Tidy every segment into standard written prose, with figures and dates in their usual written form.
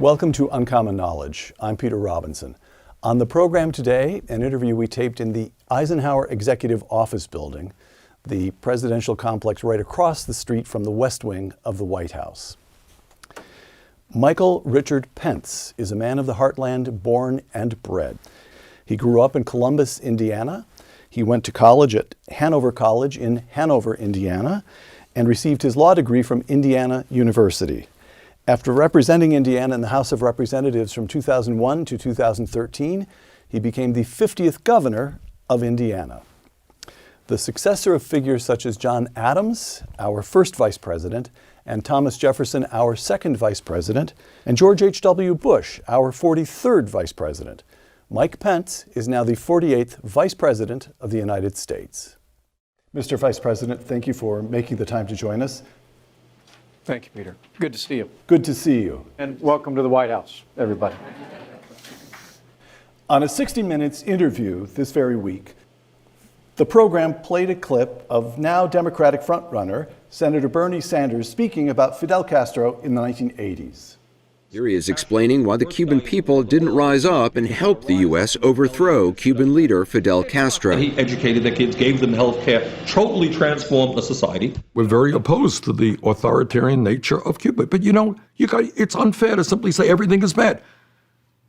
Welcome to Uncommon Knowledge. I'm Peter Robinson. On the program today, an interview we taped in the Eisenhower Executive Office Building, the presidential complex right across the street from the West Wing of the White House. Michael Richard Pence is a man of the heartland, born and bred. He grew up in Columbus, Indiana. He went to college at Hanover College in Hanover, Indiana, and received his law degree from Indiana University. After representing Indiana in the House of Representatives from 2001 to 2013, he became the 50th governor of Indiana. The successor of figures such as John Adams, our first vice president, and Thomas Jefferson, our second vice president, and George H.W. Bush, our 43rd vice president, Mike Pence is now the 48th vice president of the United States. Mr. Vice President, thank you for making the time to join us. Thank you, Peter. Good to see you. Good to see you. And welcome to the White House, everybody. On a 60 Minutes interview this very week, the program played a clip of now Democratic frontrunner Senator Bernie Sanders speaking about Fidel Castro in the 1980s. Here he is explaining why the Cuban people didn't rise up and help the U.S. overthrow Cuban leader Fidel Castro. He educated the kids, gave them health care, totally transformed the society. We're very opposed to the authoritarian nature of Cuba. But it's unfair to simply say everything is bad.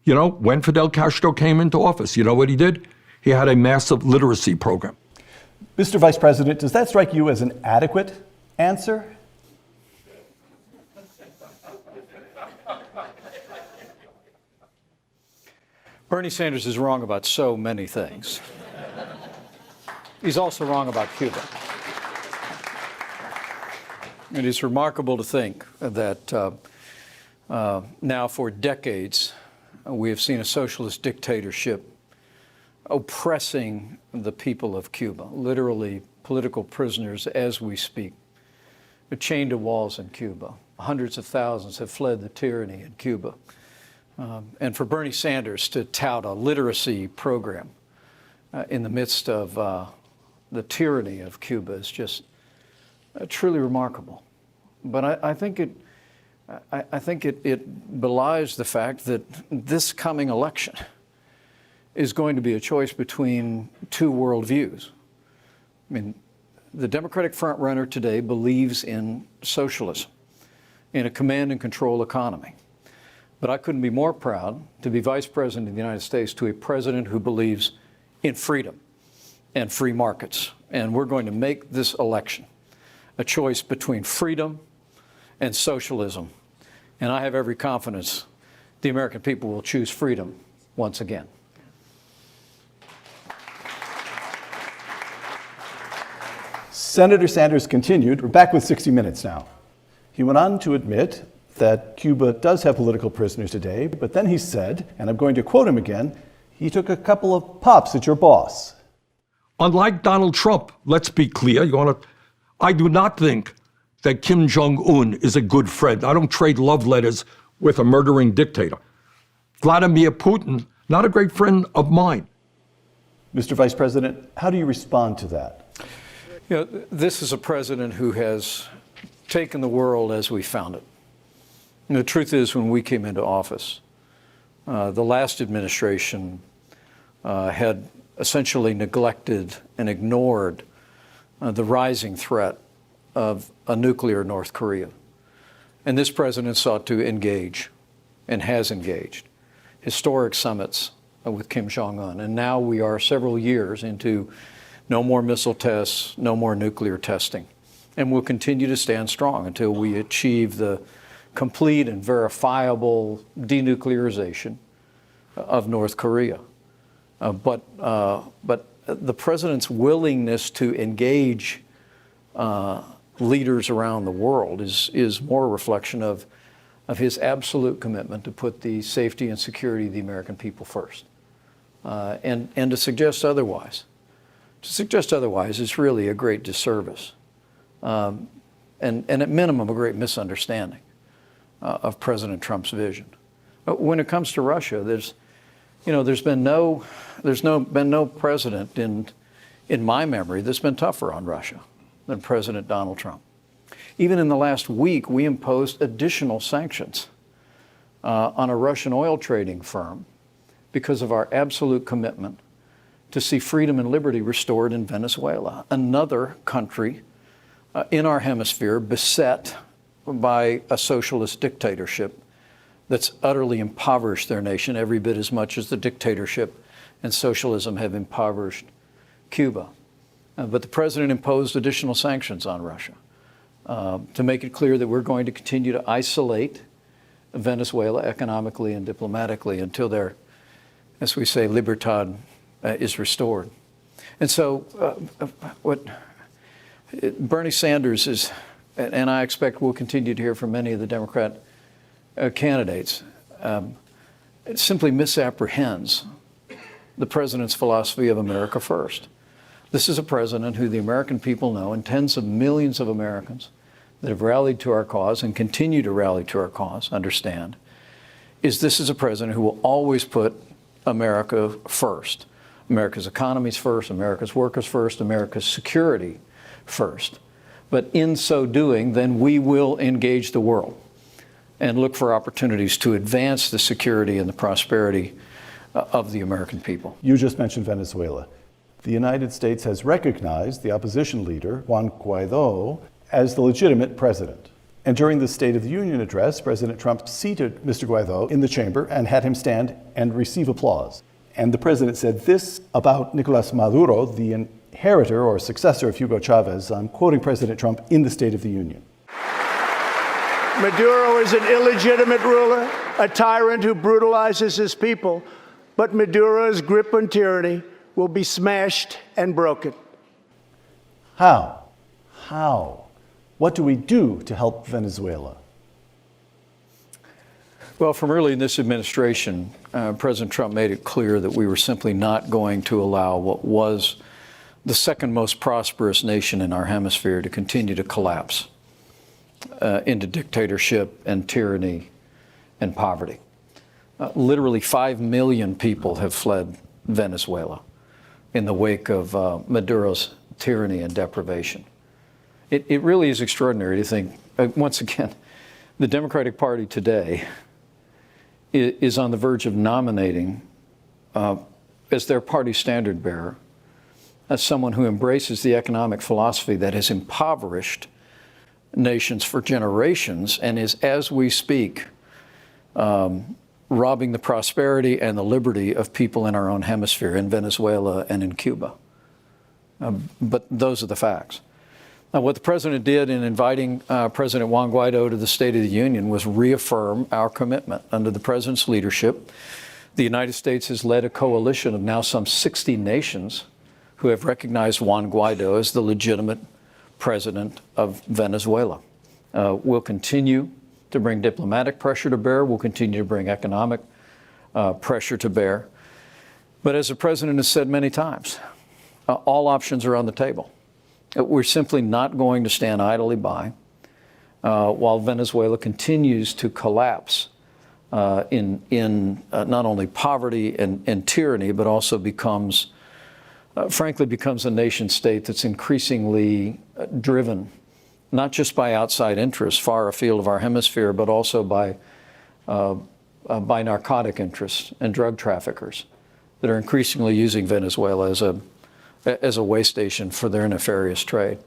When Fidel Castro came into office, you know what he did? He had a massive literacy program. Mr. Vice President, does that strike you as an adequate answer? Bernie Sanders is wrong about so many things. He's also wrong about Cuba. It is remarkable to think that now for decades we have seen a socialist dictatorship oppressing the people of Cuba, literally political prisoners as we speak. They're chained to walls in Cuba. Hundreds of thousands have fled the tyranny in Cuba. And for Bernie Sanders to tout a literacy program in the midst of the tyranny of Cuba is just truly remarkable. But I think it belies the fact that this coming election is going to be a choice between two worldviews. I mean, the Democratic frontrunner today believes in socialism, in a command and control economy. But I couldn't be more proud to be Vice President of the United States to a president who believes in freedom and free markets. And we're going to make this election a choice between freedom and socialism. And I have every confidence the American people will choose freedom once again. Senator Sanders continued. We're back with 60 Minutes now. He went on to admit that Cuba does have political prisoners today, but then he said, and I'm going to quote him again, he took a couple of pops at your boss. Unlike Donald Trump, let's be clear, I do not think that Kim Jong-un is a good friend. I don't trade love letters with a murdering dictator. Vladimir Putin, not a great friend of mine. Mr. Vice President, how do you respond to that? This is a president who has taken the world as we found it. And the truth is, when we came into office, the last administration had essentially neglected and ignored the rising threat of a nuclear North Korea. And this president sought to engage and has engaged historic summits with Kim Jong-un. And now we are several years into no more missile tests, no more nuclear testing. And we'll continue to stand strong until we achieve the complete and verifiable denuclearization of North Korea. But the president's willingness to engage leaders around the world is more a reflection of his absolute commitment to put the safety and security of the American people first. And to suggest otherwise is really a great disservice. And at minimum, a great misunderstanding of President Trump's vision. But when it comes to Russia, there's been no president in my memory that's been tougher on Russia than President Donald Trump. Even in the last week, we imposed additional sanctions on a Russian oil trading firm because of our absolute commitment to see freedom and liberty restored in Venezuela, another country in our hemisphere beset by a socialist dictatorship that's utterly impoverished their nation every bit as much as the dictatorship and socialism have impoverished Cuba. But the president imposed additional sanctions on Russia to make it clear that we're going to continue to isolate Venezuela economically and diplomatically until their, as we say, libertad is restored. And so what Bernie Sanders is, and I expect we'll continue to hear from many of the Democrat candidates, it simply misapprehends the president's philosophy of America first. This is a president who the American people know, and tens of millions of Americans that have rallied to our cause and continue to rally to our cause understand, this is a president who will always put America first. America's economies first, America's workers first, America's security first. But in so doing, then we will engage the world and look for opportunities to advance the security and the prosperity of the American people. You just mentioned Venezuela. The United States has recognized the opposition leader, Juan Guaido, as the legitimate president. And during the State of the Union address, President Trump seated Mr. Guaido in the chamber and had him stand and receive applause. And the president said this about Nicolas Maduro, the inheritor or successor of Hugo Chavez. I'm quoting President Trump in the State of the Union. Maduro is an illegitimate ruler, a tyrant who brutalizes his people. But Maduro's grip on tyranny will be smashed and broken. How? How? What do we do to help Venezuela? Well, from early in this administration, President Trump made it clear that we were simply not going to allow what was the second most prosperous nation in our hemisphere to continue to collapse into dictatorship and tyranny and poverty. Literally 5 million people have fled Venezuela in the wake of Maduro's tyranny and deprivation. It really is extraordinary to think, once again, the Democratic Party today is on the verge of nominating as their party standard bearer as someone who embraces the economic philosophy that has impoverished nations for generations and is, as we speak, robbing the prosperity and the liberty of people in our own hemisphere, in Venezuela and in Cuba. But those are the facts. Now, what the president did in inviting President Juan Guaido to the State of the Union was reaffirm our commitment. Under the president's leadership, the United States has led a coalition of now some 60 nations who have recognized Juan Guaido as the legitimate president of Venezuela. We'll continue to bring diplomatic pressure to bear. We'll continue to bring economic pressure to bear. But as the president has said many times, all options are on the table. We're simply not going to stand idly by while Venezuela continues to collapse in not only poverty and tyranny, but also frankly becomes a nation state that's increasingly driven not just by outside interests far afield of our hemisphere, but also by narcotic interests and drug traffickers that are increasingly using Venezuela as a way station for their nefarious trade.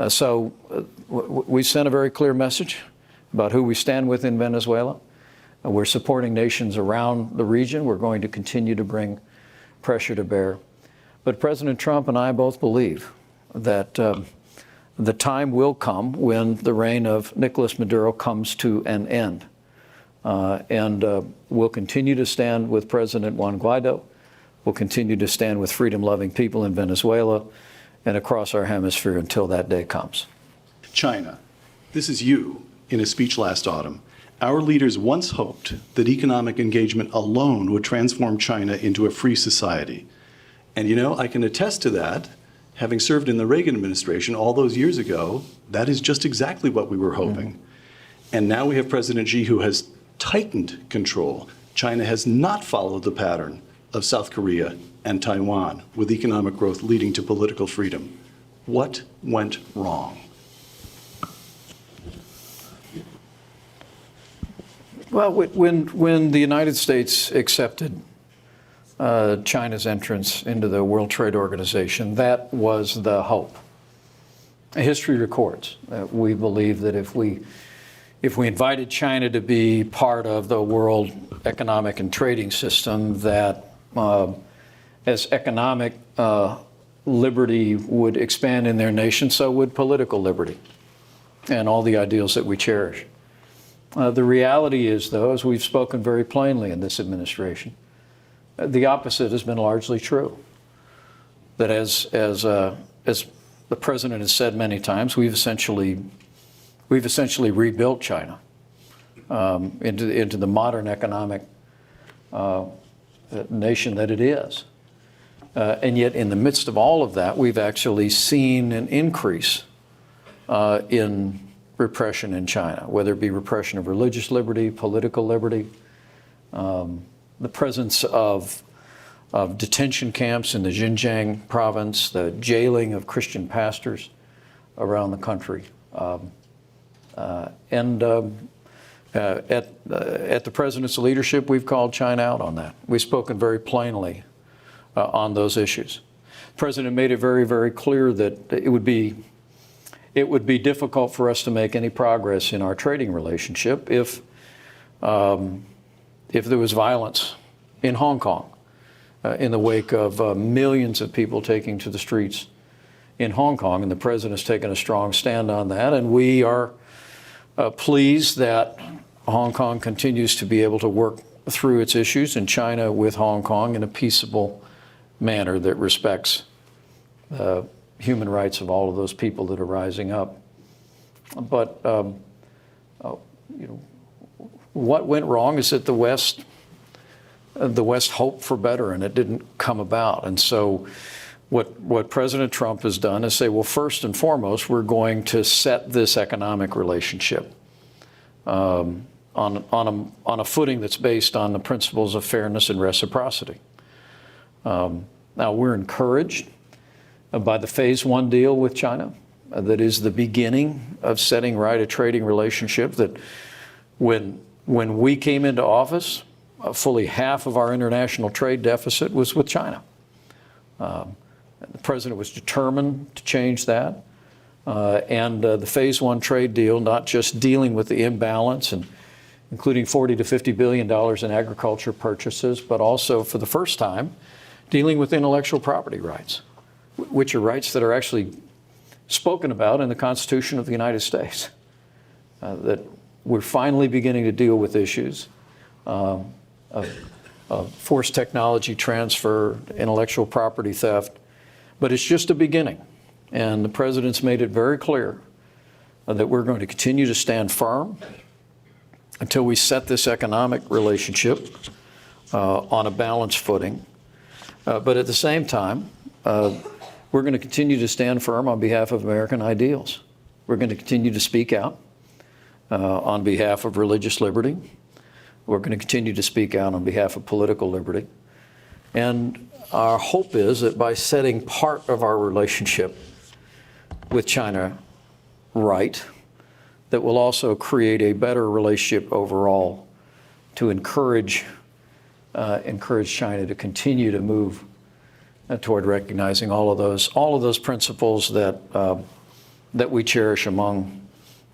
So we sent a very clear message about who we stand with in Venezuela. We're supporting nations around the region. We're going to continue to bring pressure to bear. But President Trump and I both believe that the time will come when the reign of Nicolas Maduro comes to an end. And we'll continue to stand with President Juan Guaido. We'll continue to stand with freedom-loving people in Venezuela and across our hemisphere until that day comes. China. This is you in a speech last autumn. Our leaders once hoped that economic engagement alone would transform China into a free society. And you know, I can attest to that. Having served in the Reagan administration all those years ago, that is just exactly what we were hoping. Mm-hmm. And now we have President Xi who has tightened control. China has not followed the pattern of South Korea and Taiwan, with economic growth leading to political freedom. What went wrong? Well, when the United States accepted China's entrance into the World Trade Organization, that was the hope. History records that we believe that if we invited China to be part of the world economic and trading system, that as economic liberty would expand in their nation, so would political liberty and all the ideals that we cherish. The reality is, though, as we've spoken very plainly in this administration, the opposite has been largely true. That as the president has said many times, we've essentially rebuilt China into the modern economic nation that it is. And yet, in the midst of all of that, we've actually seen an increase in repression in China, whether it be repression of religious liberty, political liberty, the presence of detention camps in the Xinjiang province, the jailing of Christian pastors around the country. At the president's leadership, we've called China out on that. We've spoken very plainly on those issues. The president made it very, very clear that it would be difficult for us to make any progress in our trading relationship if there was violence in Hong Kong in the wake of millions of people taking to the streets in Hong Kong. And the president's taken a strong stand on that. And we are pleased that Hong Kong continues to be able to work through its issues, and China with Hong Kong in a peaceable manner that respects human rights of all of those people that are rising up. But what went wrong is that the West hoped for better, and it didn't come about. And so what President Trump has done is say, well, first and foremost, we're going to set this economic relationship on a footing that's based on the principles of fairness and reciprocity. Now, we're encouraged by the Phase 1 deal with China. That is the beginning of setting right a trading relationship that when we came into office, fully half of our international trade deficit was with China. The president was determined to change that. And the Phase 1 trade deal, not just dealing with the imbalance and including $40 to $50 billion in agriculture purchases, but also for the first time, dealing with intellectual property rights, which are rights that are actually spoken about in the Constitution of the United States. That we're finally beginning to deal with issues of forced technology transfer, intellectual property theft, but it's just a beginning. And the president's made it very clear that we're going to continue to stand firm until we set this economic relationship on a balanced footing. But at the same time, we're going to continue to stand firm on behalf of American ideals. We're going to continue to speak out on behalf of religious liberty. We're going to continue to speak out on behalf of political liberty. And our hope is that by setting part of our relationship with China right, that will also create a better relationship overall to encourage China to continue to move toward recognizing all of those principles that we cherish among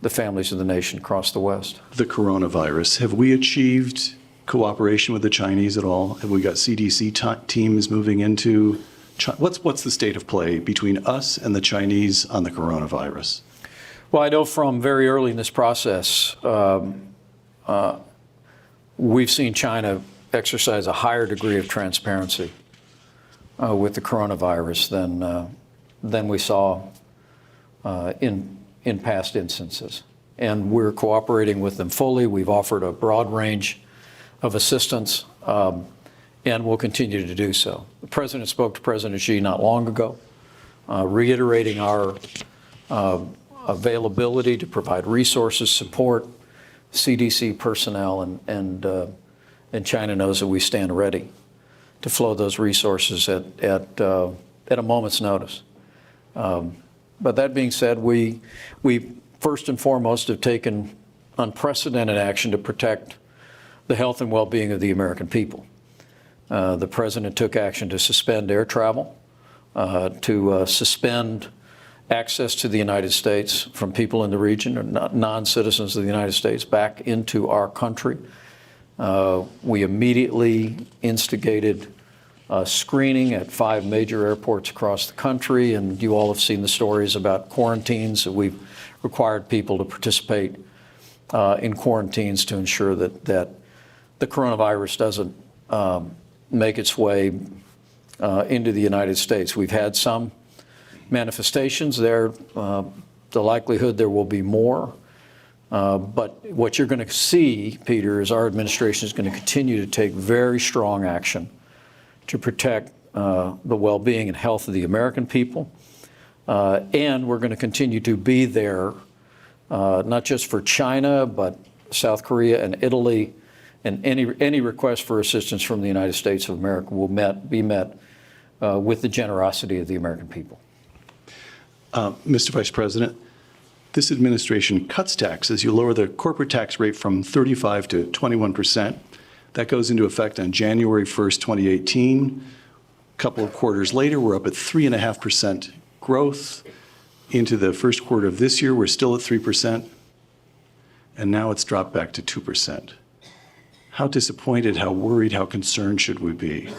the families of the nation across the West. The coronavirus, have we achieved cooperation with the Chinese at all? Have we got CDC teams moving into China? What's the state of play between us and the Chinese on the coronavirus? Well, I know from very early in this process, we've seen China exercise a higher degree of transparency with the coronavirus than we saw in past instances. And we're cooperating with them fully. We've offered a broad range of assistance, and we'll continue to do so. The president spoke to President Xi not long ago, reiterating our availability to provide resources, support, CDC personnel, and China knows that we stand ready to flow those resources at a moment's notice. But that being said, we first and foremost have taken unprecedented action to protect the health and well-being of the American people. The president took action to suspend air travel, to suspend access to the United States from people in the region or non-citizens of the United States back into our country. We immediately instigated screening at 5 major airports across the country, and you all have seen the stories about quarantines. So we've required people to participate in quarantines to ensure that the coronavirus doesn't make its way into the United States. We've had some manifestations there. The likelihood there will be more. But what you're going to see, Peter, is our administration is going to continue to take very strong action to protect the well-being and health of the American people. And we're going to continue to be there, not just for China, but South Korea and Italy. And any request for assistance from the United States of America will be met with the generosity of the American people. Mr. Vice President, this administration cuts taxes. You lower the corporate tax rate from 35 to 21%. That goes into effect on January 1st, 2018. A couple of quarters later, we're up at 3.5% growth. Into the first quarter of this year, we're still at 3%. And now it's dropped back to 2%. How disappointed, how worried, how concerned should we be?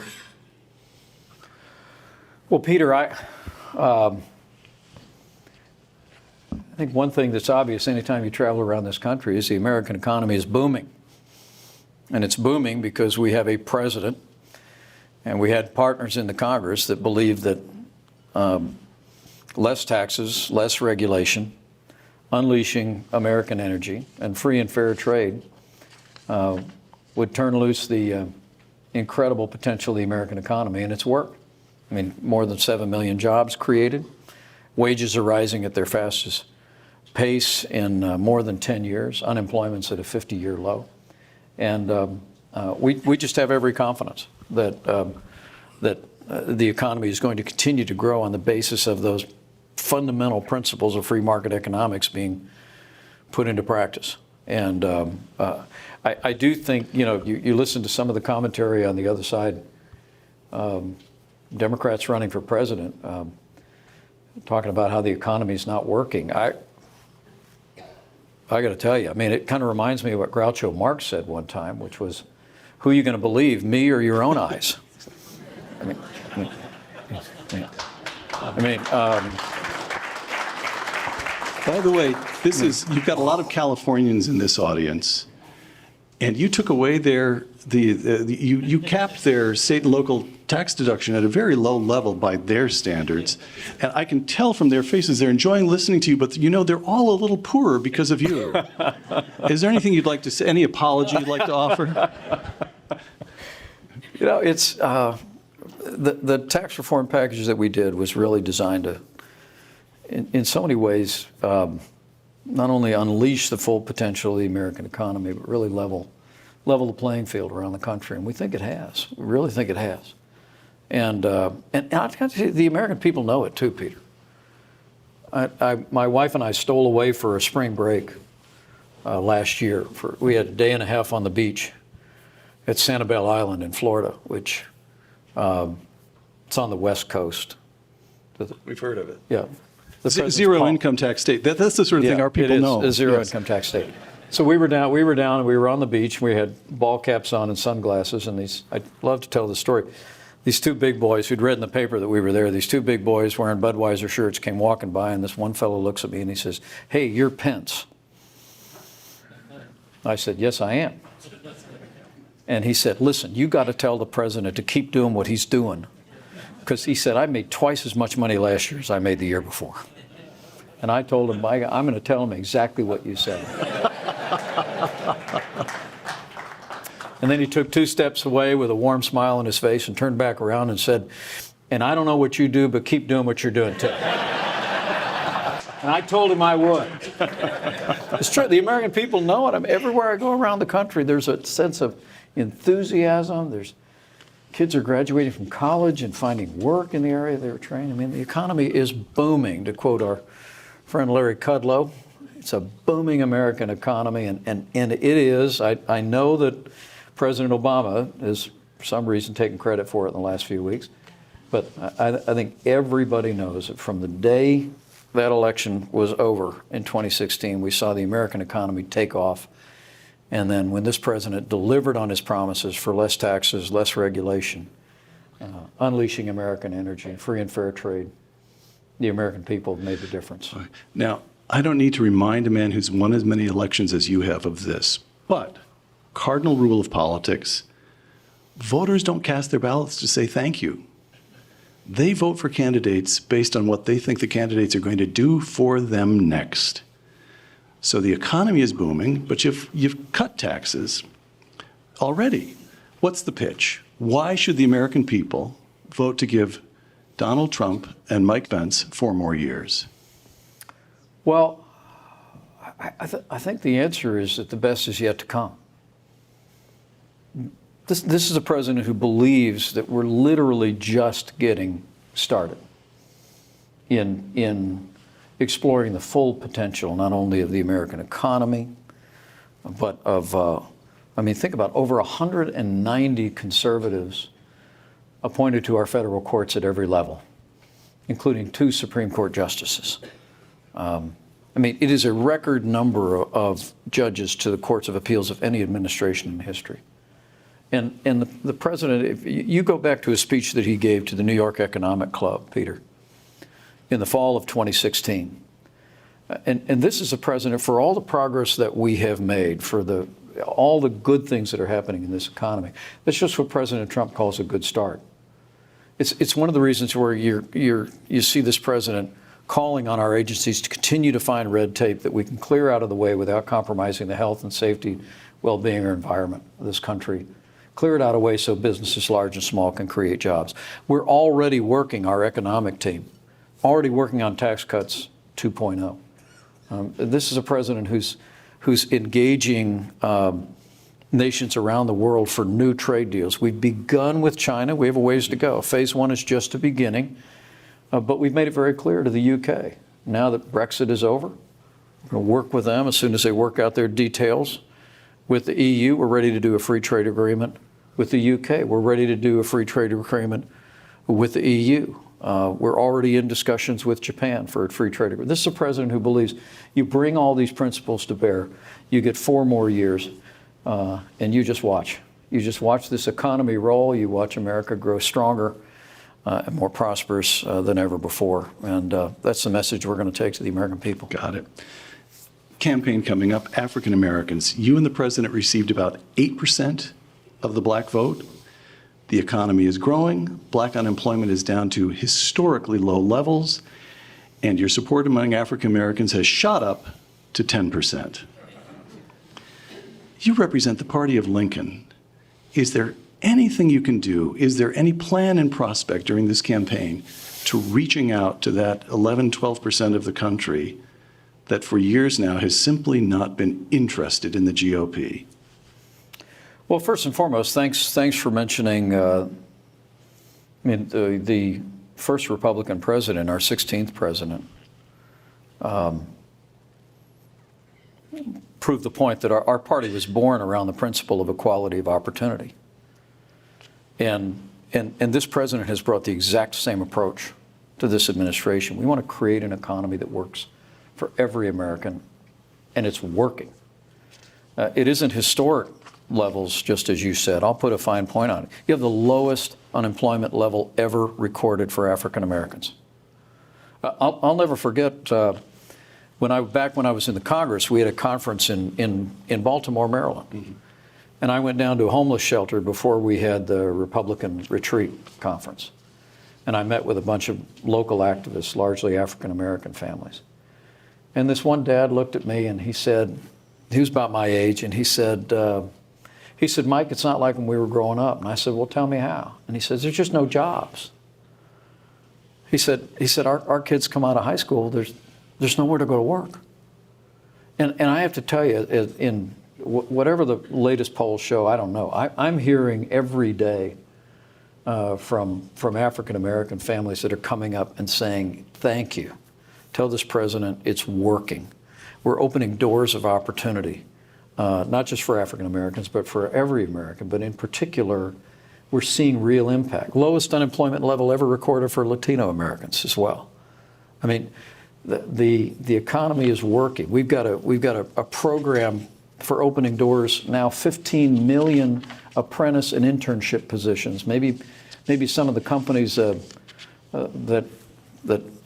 Well, Peter, I think one thing that's obvious anytime you travel around this country is the American economy is booming. And it's booming because we have a president and we had partners in the Congress that believe that less taxes, less regulation, unleashing American energy, and free and fair trade would turn loose the incredible potential of the American economy, and it's worked. I mean, more than 7 million jobs created. Wages are rising at their fastest pace in more than 10 years. Unemployment's at a 50-year low. And we just have every confidence that the economy is going to continue to grow on the basis of those fundamental principles of free market economics being put into practice. And I do think, you listen to some of the commentary on the other side, Democrats running for president, talking about how the economy is not working. I got to tell you, I mean, it kind of reminds me of what Groucho Marx said one time, which was, who are you going to believe, me or your own eyes? By the way, you've got a lot of Californians in this audience, and you took away you capped their state and local tax deduction at a very low level by their standards. And I can tell from their faces they're enjoying listening to you, but they're all a little poorer because of you. Is there anything you'd like to say, any apology you'd like to offer? It's the tax reform package that we did was really designed to, in so many ways, not only unleash the full potential of the American economy, but really level the playing field around the country. And we think it has. We really think it has. And I've got to say, the American people know it too, Peter. My wife and I stole away for a spring break last year. We had a day and a half on the beach at Sanibel Island in Florida, which it's on the West Coast. We've heard of it. Yeah. Zero income tax state. That's the sort of thing our people know. It is a zero income tax state. So we were down, and we were on the beach. We had ball caps on and sunglasses, and I'd love to tell the story. These two big boys who'd read in the paper that we were there, these two big boys wearing Budweiser shirts came walking by, and this one fellow looks at me and he says, "Hey, you're Pence." I said, "Yes, I am." And he said, "Listen, you got to tell the president to keep doing what he's doing." Because he said, "I made twice as much money last year as I made the year before." And I told him, I'm going to tell him exactly what you said. And then he took 2 steps away with a warm smile on his face and turned back around and said, "And I don't know what you do, but keep doing what you're doing too." And I told him I would. It's true. The American people know it. I mean, everywhere I go around the country, there's a sense of enthusiasm. Kids are graduating from college and finding work in the area they were trained. I mean, the economy is booming, to quote our friend Larry Kudlow. It's a booming American economy, and it is. I know that President Obama is, for some reason, taking credit for it in the last few weeks. But I think everybody knows that from the day that election was over in 2016, we saw the American economy take off. And then when this president delivered on his promises for less taxes, less regulation, unleashing American energy, free and fair trade, the American people made the difference. Now, I don't need to remind a man who's won as many elections as you have of this, but cardinal rule of politics, voters don't cast their ballots to say thank you. They vote for candidates based on what they think the candidates are going to do for them next. So the economy is booming, but you've cut taxes already. What's the pitch? Why should the American people vote to give Donald Trump and Mike Pence 4 more years? Well, I think the answer is that the best is yet to come. This is a president who believes that we're literally just getting started in exploring the full potential, not only of the American economy, but of, think about over 190 conservatives appointed to our federal courts at every level, including 2 Supreme Court justices. It is a record number of judges to the courts of appeals of any administration in history. And the president, if you go back to a speech that he gave to the New York Economic Club, Peter, in the fall of 2016. And this is a president, for all the progress that we have made, for all the good things that are happening in this economy, that's just what President Trump calls a good start. It's one of the reasons where you see this president calling on our agencies to continue to find red tape that we can clear out of the way without compromising the health and safety, well-being, or environment of this country. Clear it out of the way so businesses large and small can create jobs. We're already working, our economic team, already working on tax cuts 2.0. This is a president who's engaging nations around the world for new trade deals. We've begun with China. We have a ways to go. Phase 1 is just the beginning, but we've made it very clear to the UK. Now that Brexit is over, we're going to work with them as soon as they work out their details. With the EU, we're ready to do a free trade agreement. With the UK, we're ready to do a free trade agreement with the EU. We're already in discussions with Japan for a free trade agreement. This is a president who believes you bring all these principles to bear, you get 4 more years, and you just watch. You just watch this economy roll. You watch America grow stronger and more prosperous than ever before. And that's the message we're going to take to the American people. Got it. Campaign coming up, African Americans. You and the president received about 8% of the black vote. The economy is growing. Black unemployment is down to historically low levels. And your support among African Americans has shot up to 10%. You represent the party of Lincoln. Is there anything you can do? Is there any plan and prospect during this campaign to reaching out to that 11, 12% of the country that for years now has simply not been interested in the GOP? Well, first and foremost, thanks for mentioning the first Republican president, our 16th president, proved the point that our party was born around the principle of equality of opportunity. And this president has brought the exact same approach to this administration. We want to create an economy that works for every American, and it's working. It isn't historic levels, just as you said. I'll put a fine point on it. You have the lowest unemployment level ever recorded for African Americans. I'll never forget back when I was in the Congress, we had a conference in Baltimore, Maryland. Mm-hmm. And I went down to a homeless shelter before we had the Republican retreat conference. And I met with a bunch of local activists, largely African American families. And this one dad looked at me and he said, he was about my age, and he said, Mike, it's not like when we were growing up. And I said, well, tell me how. And he says, there's just no jobs. He said, our kids come out of high school, there's nowhere to go to work. And I have to tell you, in whatever the latest polls show, I don't know. I'm hearing every day from African American families that are coming up and saying, thank you. Tell this president it's working. We're opening doors of opportunity not just for African Americans, but for every American. But in particular, we're seeing real impact. Lowest unemployment level ever recorded for Latino Americans as well. I mean, the economy is working. We've got a program for opening doors now, 15 million apprentice and internship positions. Maybe some of the companies that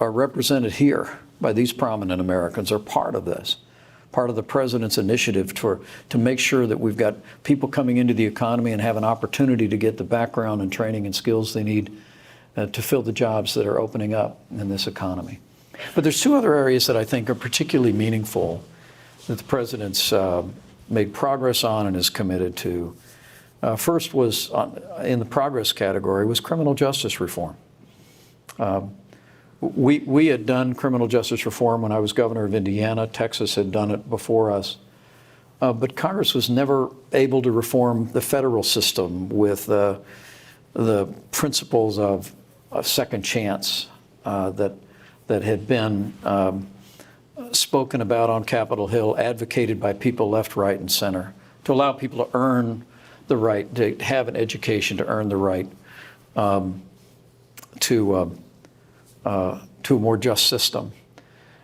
are represented here by these prominent Americans are part of this, part of the president's initiative to make sure that we've got people coming into the economy and have an opportunity to get the background and training and skills they need to fill the jobs that are opening up in this economy. But there's two other areas that I think are particularly meaningful that the president's made progress on and is committed to. First was, in the progress category, was criminal justice reform. We had done criminal justice reform when I was governor of Indiana. Texas had done it before us. But Congress was never able to reform the federal system with the principles of a second chance that had been spoken about on Capitol Hill, advocated by people left, right, and center, to allow people to earn the right, to have an education, to earn the right to a more just system.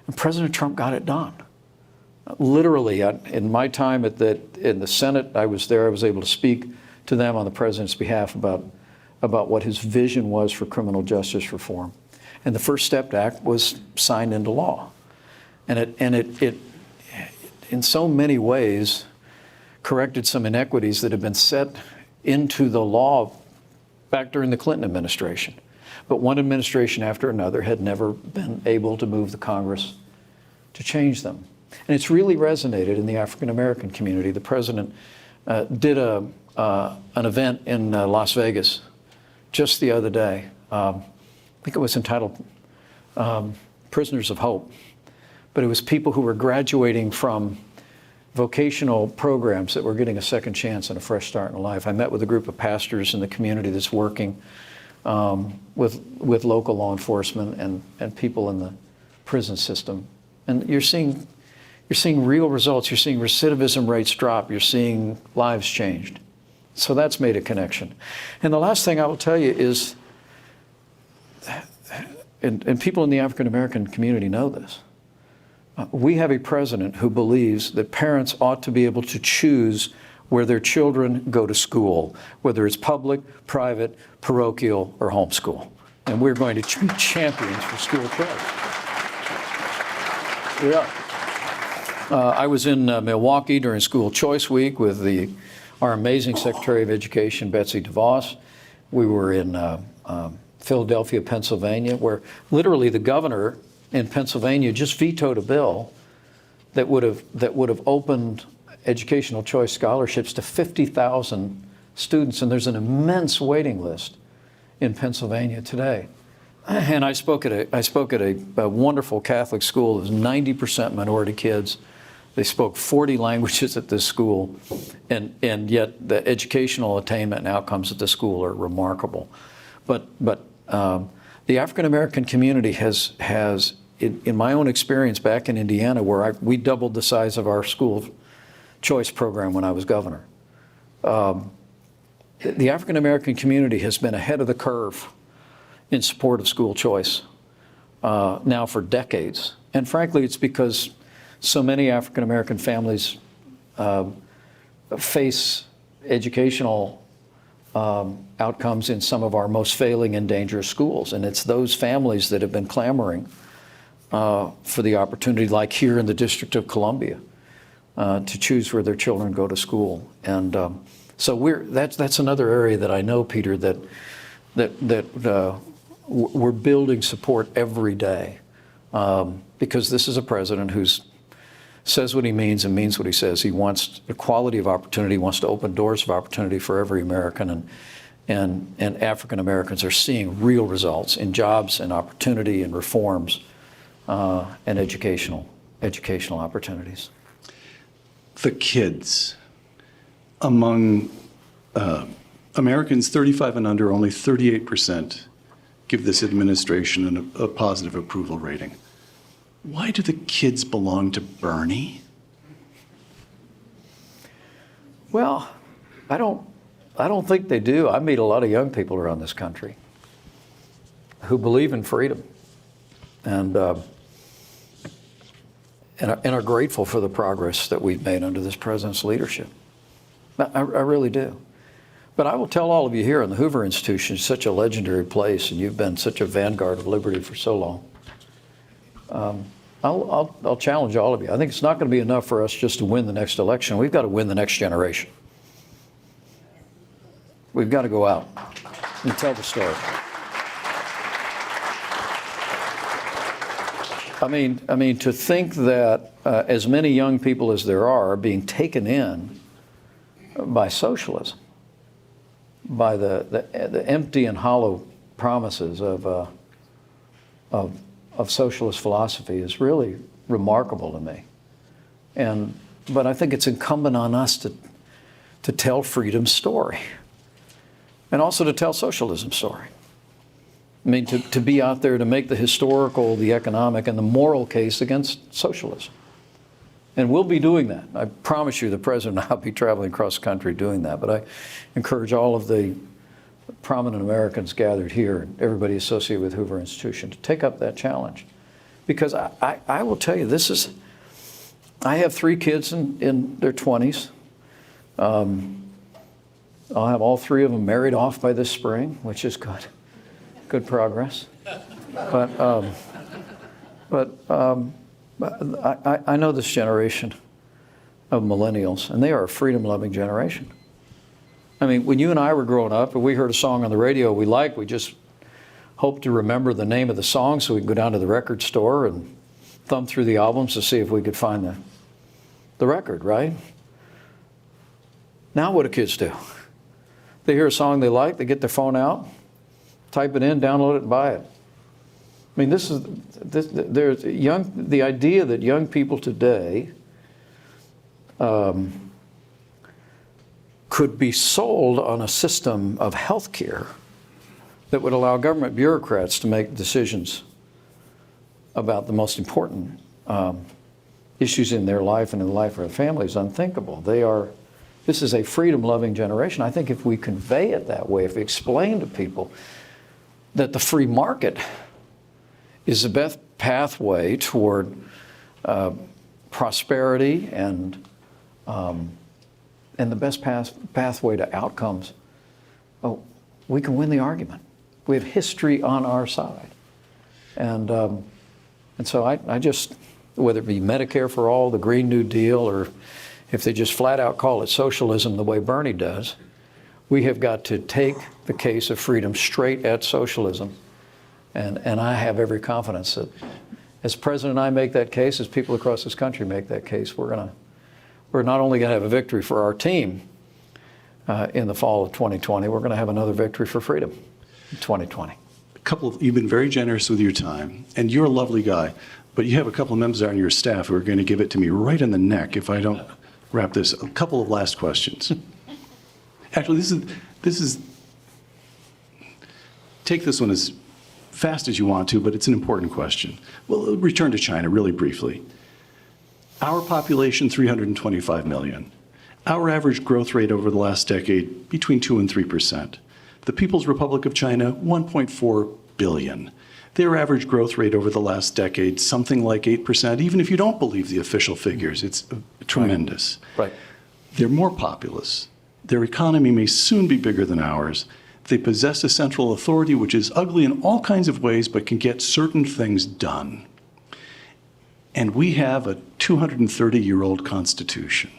And President Trump got it done. Literally, in my time in the Senate, I was there. I was able to speak to them on the president's behalf about what his vision was for criminal justice reform. And the First Step Act was signed into law. And it in so many ways, corrected some inequities that had been set into the law back during the Clinton administration. But one administration after another had never been able to move the Congress to change them. And it's really resonated in the African American community. The president did an event in Las Vegas just the other day. I think it was entitled Prisoners of Hope. But it was people who were graduating from vocational programs that were getting a second chance and a fresh start in life. I met with a group of pastors in the community that's working with local law enforcement and people in the prison system. And you're seeing real results. You're seeing recidivism rates drop. You're seeing lives changed. So that's made a connection. And the last thing I will tell you is, and people in the African American community know this, we have a president who believes that parents ought to be able to choose where their children go to school, whether it's public, private, parochial, or homeschool. And we're going to be champions for school choice. We are. I was in Milwaukee during School Choice Week with our amazing Secretary of Education, Betsy DeVos. We were in Philadelphia, Pennsylvania, where literally the governor in Pennsylvania just vetoed a bill that would have opened educational choice scholarships to 50,000 students, and there's an immense waiting list in Pennsylvania today. And I spoke at a wonderful Catholic school. It was 90% minority kids. They spoke 40 languages at this school, and yet the educational attainment and outcomes at the school are remarkable. But the African American community has in my own experience back in Indiana, where we doubled the size of our school choice program when I was governor. The African American community has been ahead of the curve in support of school choice now for decades. And frankly, it's because so many African American families face educational outcomes in some of our most failing and dangerous schools. And it's those families that have been clamoring for the opportunity, like here in the District of Columbia, to choose where their children go to school. And so that's another area that I know, Peter, that we're building support every day, because this is a president who says what he means and means what he says. He wants equality of opportunity, he wants to open doors of opportunity for every American, and African Americans are seeing real results in jobs and opportunity and reforms and educational opportunities. The kids. Among Americans 35 and under, only 38% give this administration a positive approval rating. Why do the kids belong to Bernie? Well, I don't think they do. I meet a lot of young people around this country who believe in freedom and are grateful for the progress that we've made under this president's leadership. I really do. But I will tell all of you here in the Hoover Institution, such a legendary place, and you've been such a vanguard of liberty for so long. I'll challenge all of you. I think it's not going to be enough for us just to win the next election. We've got to win the next generation. We've got to go out and tell the story. I mean, to think that as many young people as there are being taken in by socialism, by the empty and hollow promises of socialist philosophy is really remarkable to me. But I think it's incumbent on us to tell freedom's story and also to tell socialism's story. I mean, to be out there to make the historical, the economic, and the moral case against socialism. And we'll be doing that. I promise you the President and I will be traveling across the country doing that. But I encourage all of the prominent Americans gathered here and everybody associated with Hoover Institution to take up that challenge. Because I will tell you, I have 3 kids in their 20s. I'll have all 3 of them married off by this spring, which is good. Good progress. But I know this generation of millennials, and they are a freedom-loving generation. I mean, when you and I were growing up, and we heard a song on the radio we liked, we just hoped to remember the name of the song so we could go down to the record store and thumb through the albums to see if we could find the record, right? Now what do kids do? They hear a song they like, they get their phone out, type it in, download it, and buy it. I mean, the idea that young people today could be sold on a system of health care that would allow government bureaucrats to make decisions about the most important issues in their life and in the life of their family is unthinkable. This is a freedom-loving generation. I think if we convey it that way, if we explain to people that the free market is the best pathway toward prosperity and the best pathway to outcomes, we can win the argument. We have history on our side. And so I just, whether it be Medicare for all, the Green New Deal, or if they just flat out call it socialism the way Bernie does, we have got to take the case of freedom straight at socialism. And I have every confidence that as President and I make that case, as people across this country make that case, we're not only going to have a victory for our team in the fall of 2020, we're going to have another victory for freedom in 2020. You've been very generous with your time, and you're a lovely guy, but you have a couple of members on your staff who are going to give it to me right in the neck if I don't wrap this. A couple of last questions. Actually, this is take this one as fast as you want to, but it's an important question. We'll return to China really briefly. Our population, 325 million. Our average growth rate over the last decade, between 2% and 3%. The People's Republic of China, 1.4 billion. Their average growth rate over the last decade, something like 8%. Even if you don't believe the official figures, it's tremendous. Right. They're more populous. Their economy may soon be bigger than ours. They possess a central authority which is ugly in all kinds of ways but can get certain things done. And we have a 230-year-old constitution.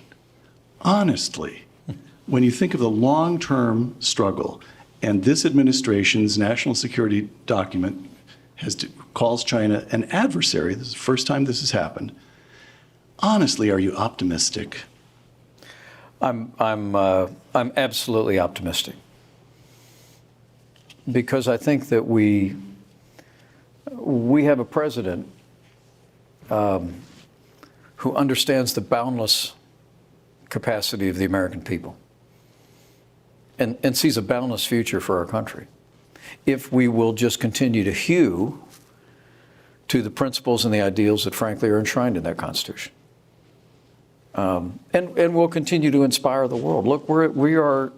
Honestly, when you think of the long-term struggle, and this administration's national security document calls China an adversary, this is the first time this has happened, honestly, are you optimistic? I'm absolutely optimistic, because I think that we have a president who understands the boundless capacity of the American people and sees a boundless future for our country if we will just continue to hew to the principles and the ideals that frankly are enshrined in that Constitution. And we'll continue to inspire the world. Look, we are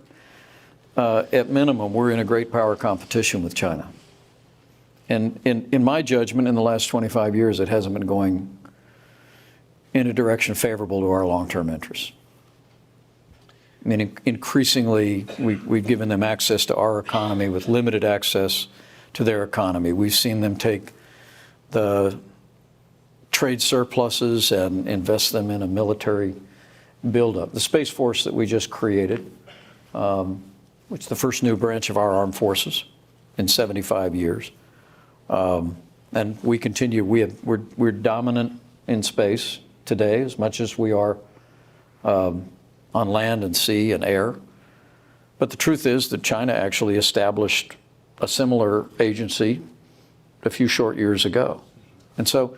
at minimum, we're in a great power competition with China. And in my judgment, in the last 25 years, it hasn't been going in a direction favorable to our long-term interests. I mean, increasingly, we've given them access to our economy with limited access to their economy. We've seen them take the trade surpluses and invest them in a military buildup. The Space Force that we just created, which is the first new branch of our armed forces in 75 years. And we continue, we're dominant in space today as much as we are on land and sea and air. But the truth is that China actually established a similar agency a few short years ago. And so,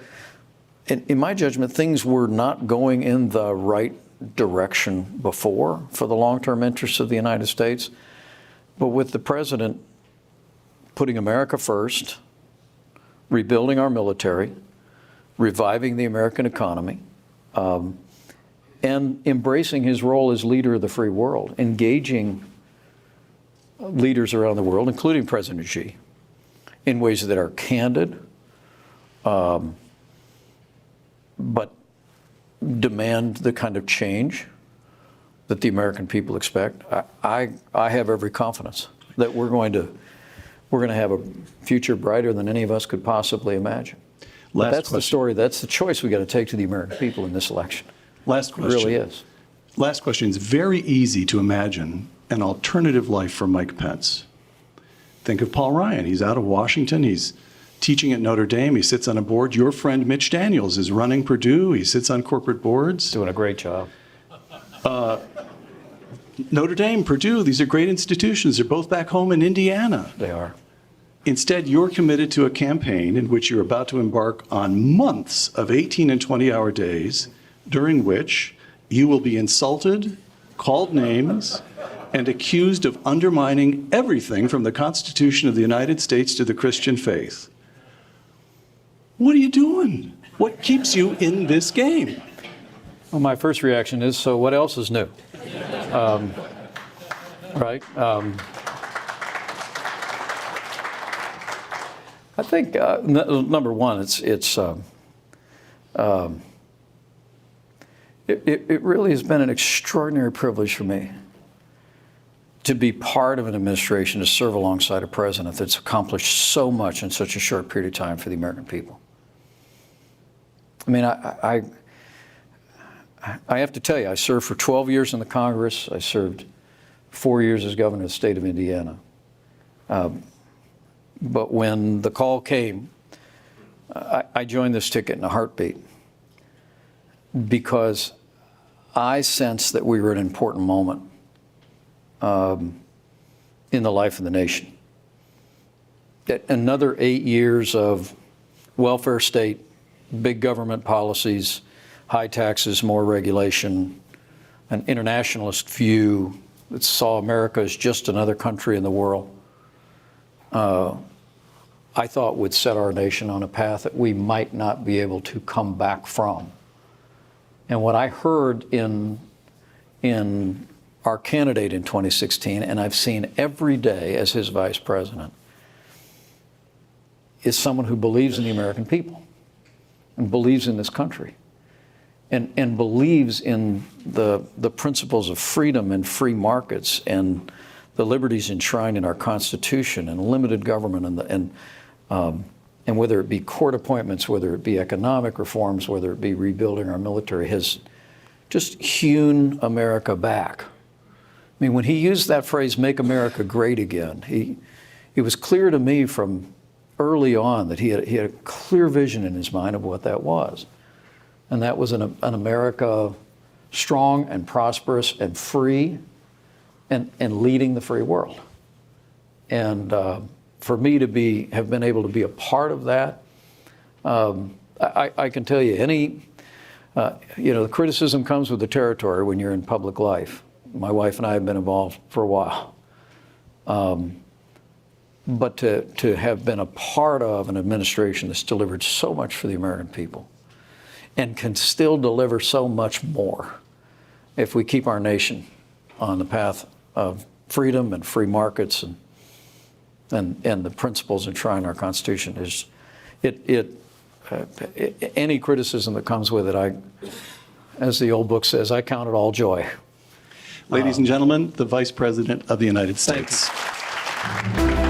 in my judgment, things were not going in the right direction before for the long-term interests of the United States. But with the president putting America first, rebuilding our military, reviving the American economy, and embracing his role as leader of the free world, engaging leaders around the world, including President Xi, in ways that are candid, but demand the kind of change that the American people expect. I have every confidence that we're going to have a future brighter than any of us could possibly imagine. That's the story. That's the choice we got to take to the American people in this election. Last question. It really is. Last question. It's very easy to imagine an alternative life for Mike Pence. Think of Paul Ryan. He's out of Washington. He's teaching at Notre Dame. He sits on a board. Your friend Mitch Daniels is running Purdue. He sits on corporate boards. Doing a great job. Notre Dame, Purdue, these are great institutions. They're both back home in Indiana. They are. Instead, you're committed to a campaign in which you're about to embark on months of 18 and 20-hour days, during which you will be insulted, called names, and accused of undermining everything from the Constitution of the United States to the Christian faith. What are you doing? What keeps you in this game? Well, my first reaction is, so what else is new? Right? I think, number one, it really has been an extraordinary privilege for me to be part of an administration, to serve alongside a president that's accomplished so much in such a short period of time for the American people. I mean, I have to tell you, I served for 12 years in the Congress. I served 4 years as governor of the state of Indiana. But when the call came, I joined this ticket in a heartbeat because I sensed that we were at an important moment in the life of the nation. That another 8 years of welfare state, big government policies, high taxes, more regulation, an internationalist view that saw America as just another country in the world, I thought would set our nation on a path that we might not be able to come back from. And what I heard in our candidate in 2016, and I've seen every day as his vice president, is someone who believes in the American people and believes in this country and believes in the principles of freedom and free markets and the liberties enshrined in our Constitution and limited government and whether it be court appointments, whether it be economic reforms, whether it be rebuilding our military, has just hewn America back. I mean, when he used that phrase, "make America great again," it was clear to me from early on that he had a clear vision in his mind of what that was. And that was an America strong and prosperous and free and leading the free world. And for me to have been able to be a part of that, I can tell you, the criticism comes with the territory when you're in public life. My wife and I have been involved for a while. But to have been a part of an administration that's delivered so much for the American people and can still deliver so much more if we keep our nation on the path of freedom and free markets and the principles enshrined in our Constitution. Is any criticism that comes with it, as the old book says, I count it all joy. Ladies and gentlemen, the Vice President of the United States. Thank you.